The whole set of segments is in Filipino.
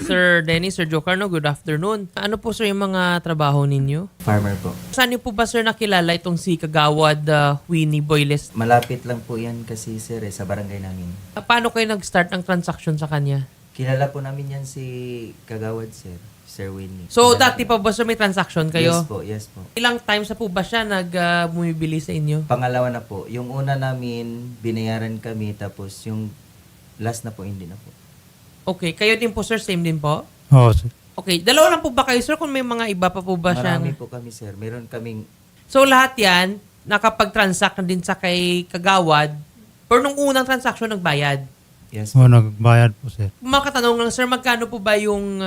Sir Dennis, Sir Jocarno, good afternoon. Ano po sir yung mga trabaho ninyo? Farmer po. Saan niyo po ba sir nakilala itong si Kagawad Winnie Boyles? Malapit lang po yan kasi sir sa barangay namin. Paano kayo nag-start ng transaction sa kanya? Kilala po namin yan si Kagawad sir, Sir Winnie. So Kilala dati po. pa ba sir may transaction kayo? Yes po. Ilang times na po ba siya bumibili sa inyo? Pangalawa na po. Yung una namin, binayaran kami, tapos yung last na po, hindi na po. Okay, kayo din po sir, same din po? Oo, sir. Okay, dalawa lang po ba kayo sir kung may mga iba pa po ba siya? Marami po kami sir. Meron kaming, So lahat yan, nakapag-transact na din sa kay Kagawad, pero nung unang transaction nagbayad. yes po. Oo, nagbayad po, sir. Makatanong lang sir, magkano po ba yung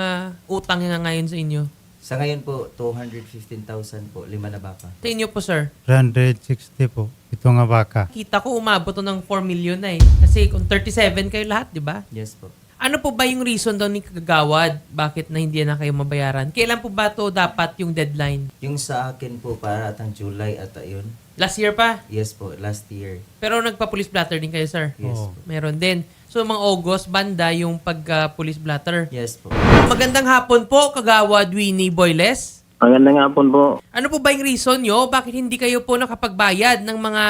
utang niya ngayon sa inyo? Sa ngayon po, 215,000 po, 5 na baka. Sa inyo po sir? 360 po. Ito nga baka. Kita ko umabot to ng 4 million na eh. Kasi kung 37 kayo lahat, di ba? Yes po. Ano po ba yung reason daw ni Kagawad? Bakit na hindi na kayo mabayaran? Kailan po ba to dapat yung deadline? Yung sa akin po, para atang July ata yun. Last year pa? Yes po, last year. Pero nagpa-police blatter din kayo sir? Yes Oo. po. Meron din. So mga August, banda yung pag-police blatter. Yes po. Magandang hapon po, Kagawad Winnie Boyles. Magandang hapon po. Ano po ba yung reason nyo? Bakit hindi kayo po nakapagbayad ng mga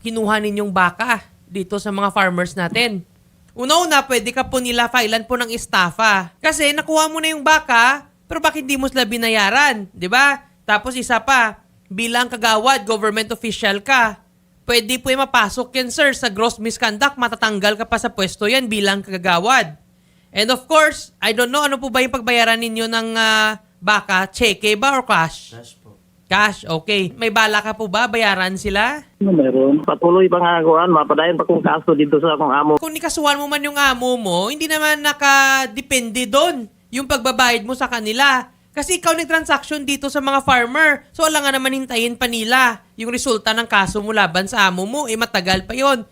kinuha ninyong baka dito sa mga farmers natin? Una-una, pwede ka po nila filean po ng estafa. Kasi nakuha mo na yung baka, pero bakit hindi mo sila binayaran? 'Di ba? Tapos isa pa, bilang Kagawad, government official ka, pwede po yung mapasok yan sir sa gross misconduct, matatanggal ka pa sa pwesto yan bilang Kagawad. And of course, I don't know, ano po ba yung pagbayaran ninyo ng baka? Cheque ba or cash? Cash po. Cash, okay. May bala ka po ba? Bayaran sila? Meron. Patuloy pa nga kuan, mapadayon pa kong kaso dito sa akong amo. Kung nikasuhan mo man yung amo mo, hindi naman nakadepende doon yung pagbabayad mo sa kanila. Kasi ikaw nag-transaction dito sa mga farmer. So, wala nga naman hintayin pa nila yung resulta ng kaso mo laban sa amo mo. Matagal pa yon.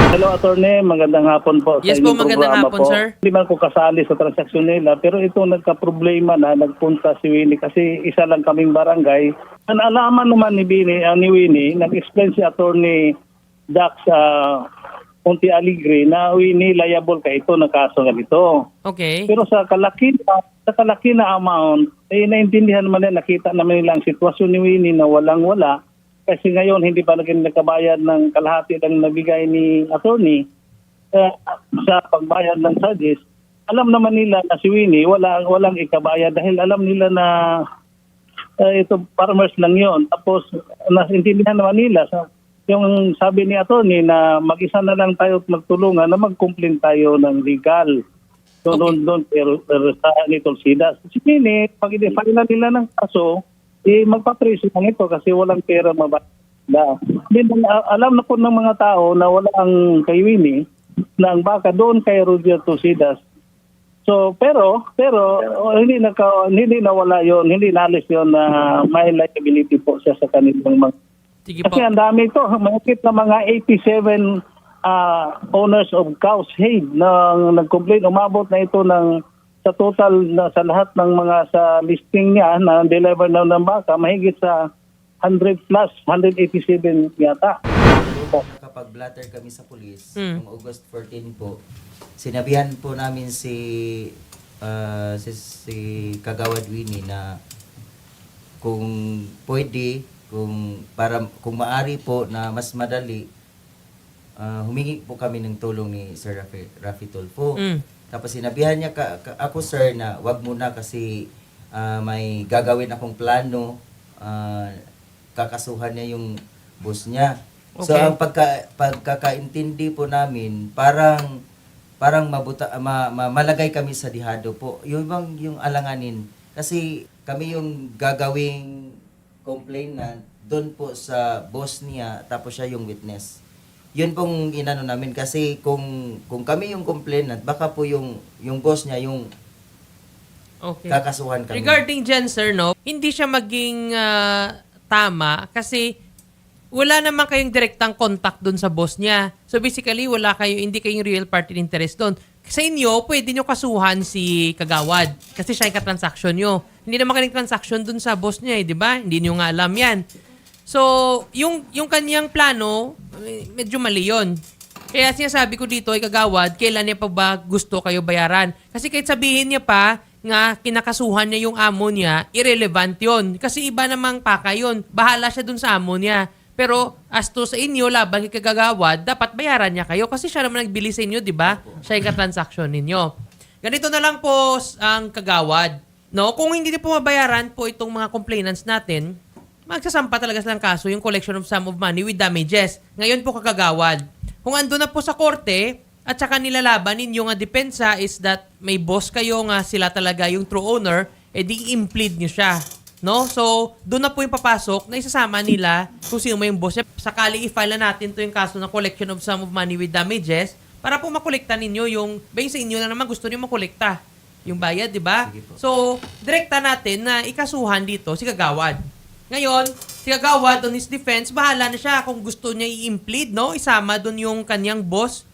Hello, attorney. Magandang hapon po. Yes sa po, inyong magandang programa hapon, po. sir. Hindi man ko kasali sa transaksyon nila, pero ito nagka-problema na nagpunta si Winnie kasi isa lang kaming barangay. Ang alaman naman ni Winnie, nag-explain si attorney Dax sa Ponte Alegre na Winnie liable ka ito ng kaso ganito. Okay. Pero sa kalaki na amount, naintindihan naman nila, nakita naman nila ang sitwasyon ni Winnie na walang-wala. Kasi ngayon, hindi pa naging nakabayad ng kalahati ng nabigay ni attorney sa pagbayad ng charges. Alam naman nila na si Winnie walang ikabayad dahil alam nila na ito farmers lang yon. Tapos, nasintindihan naman nila yung sabi ni attorney na mag-isa na lang tayo at magtulungan na mag-complain tayo ng legal. So, Okay. doon sa nitong SIDA. Si Winnie, pag i-file na nila ng kaso, magpapreso lang ito kasi walang pera mababa. Then, alam na po ng mga tao na walang kay Winnie na ang baka doon kay Roberto Sidas. So, pero hindi nawala yon, hindi nalis yon na may liability po siya sa kanilang mga. Sige po. Kasi ang dami ito, mahigit na mga 87 owners of cows head na nag-complain. Umabot na ito sa total na sa lahat ng mga sa listing niya na deliver na ng baka, mahigit sa 100 plus, 187 yata. Kapag blatter kami sa police, Mm. noong August 14 po, sinabihan po namin si Kagawad Winnie na kung pwede, kung maari po na mas madali, humingi po kami ng tulong ni Sir Rafi Tulfo. Mm. Tapos sinabihan niya ako sir na wag muna kasi may gagawin akong plano, kakasuhan niya yung boss niya. So Okay. ang pagkakaintindi po namin parang malagay kami sa dihado po. Yung alanganin kasi kami yung gagawing complainant doon po sa boss niya tapos siya yung witness. Yun pong inano namin kasi kung kami yung complainant baka po yung boss niya yung Okay. kakasuhan kami. Regarding dyan, sir, no, hindi siya maging tama kasi wala naman kayong direktang contact dun sa boss niya. So basically, hindi kayong real party interest dun. Sa inyo, pwede nyo kasuhan si Kagawad kasi siya yung katransaksyon nyo. Hindi naman kayong transaction dun sa boss niya, di ba? Hindi nyo nga alam yan. So, yung kanyang plano, medyo mali yun. Kaya sinasabi ko dito ay Kagawad, kailan niya pa ba gusto kayo bayaran? Kasi kahit sabihin niya pa, nga kinakasuhan niya yung amo niya, irrelevant yun. Kasi iba namang paka yun. Bahala siya dun sa amo niya. Pero as to sa inyo, laban kay kagawad, dapat bayaran niya kayo kasi siya naman nagbili sa inyo, di ba? Siya yung katransaksyon ninyo. Ganito na lang po ang kagawad. No? Kung hindi po mabayaran po itong mga complainants natin, magsasampa talaga silang kaso yung collection of sum of money with damages. Ngayon po kagawad. Kung ando na po sa korte at saka nilalaban ninyo nga depensa is that may boss kayo nga sila talaga yung true owner, edi i-implead nyo siya. No? So, doon na po yung papasok na isasama nila kung sino mo yung boss. Sakaling i-file na natin to yung kaso ng collection of sum of money with damages para po makolekta ninyo yung, ba yung sa inyo na naman gusto nyo makolekta. Yung bayad, di ba? So, direkta natin na ikasuhan dito si kagawad. Ngayon, si kagawad on his defense, bahala na siya kung gusto niya i-implead, no? Isama doon yung kanyang boss,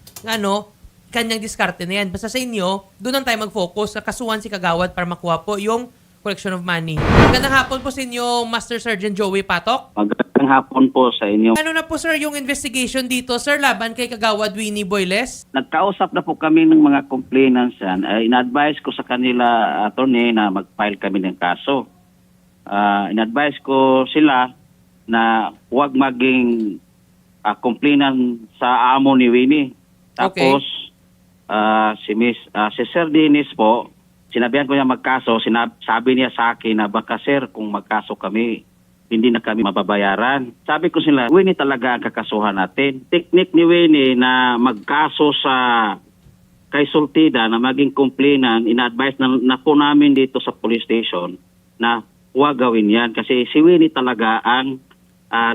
kanyang diskarte na yan. Basta sa inyo, doon lang tayo mag-focus. Kasuhan si kagawad para makuha po yung collection of money. Magandang hapon po sa inyo, Master Sergeant Joey Patok. Magandang hapon po sa inyo. Ano na po sir yung investigation dito, sir, laban kay kagawad Winnie Boyles? Nagkausap na po kami ng mga complainants yan. In-advise ko sa kanila, attorney, na mag-file kami ng kaso. In-advise ko sila na huwag maging complainant sa amo ni Winnie. Tapos, si Sir Dennis po, sinabihan ko niya magkaso, sabi niya sa akin na baka sir, kung magkaso kami, hindi na kami mababayaran. Sabi ko sila, Winnie talaga ang kakasuhan natin. Teknik ni Winnie na magkaso sa kay Sultida na maging complainant, in-advise na po namin dito sa police station na huwag gawin yan. Kasi si Winnie talaga ang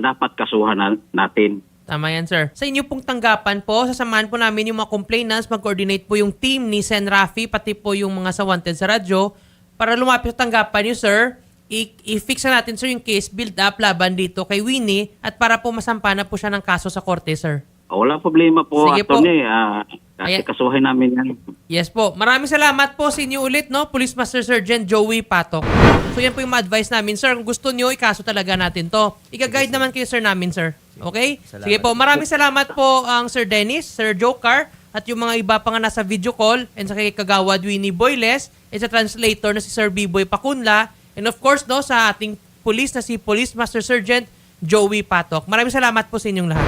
dapat kasuhan natin. Tama yan, sir. Sa inyo pong tanggapan po, sasamahan po namin yung mga complainants, mag-coordinate po yung team ni Sen Rafi, pati po yung mga sa Wanted sa radyo, para lumapit sa tanggapan niyo, sir. I-fix na natin, sir, yung case build up laban dito kay Winnie at para po masampa na po siya ng kaso sa korte, sir. Walang problema po, Sige po. attorney. Kasi kasuhin namin yan. Yes po. Maraming salamat po sa inyo ulit, no? Police Master Sergeant Joey Patok. So yan po yung advice namin, sir. Kung gusto nyo, ikaso talaga natin to. Ika-guide naman kayo, sir, namin, sir. Okay? Salamat. Sige po. Maraming salamat po ang Sir Dennis, Sir Joker, at yung mga iba pa nga nasa video call, and sa kay kagawad Winnie Boyles, and sa translator na si Sir B-Boy Pacunla, and of course, no, sa ating police na si Police Master Sergeant Joey Patok. Maraming salamat po sa inyong lahat.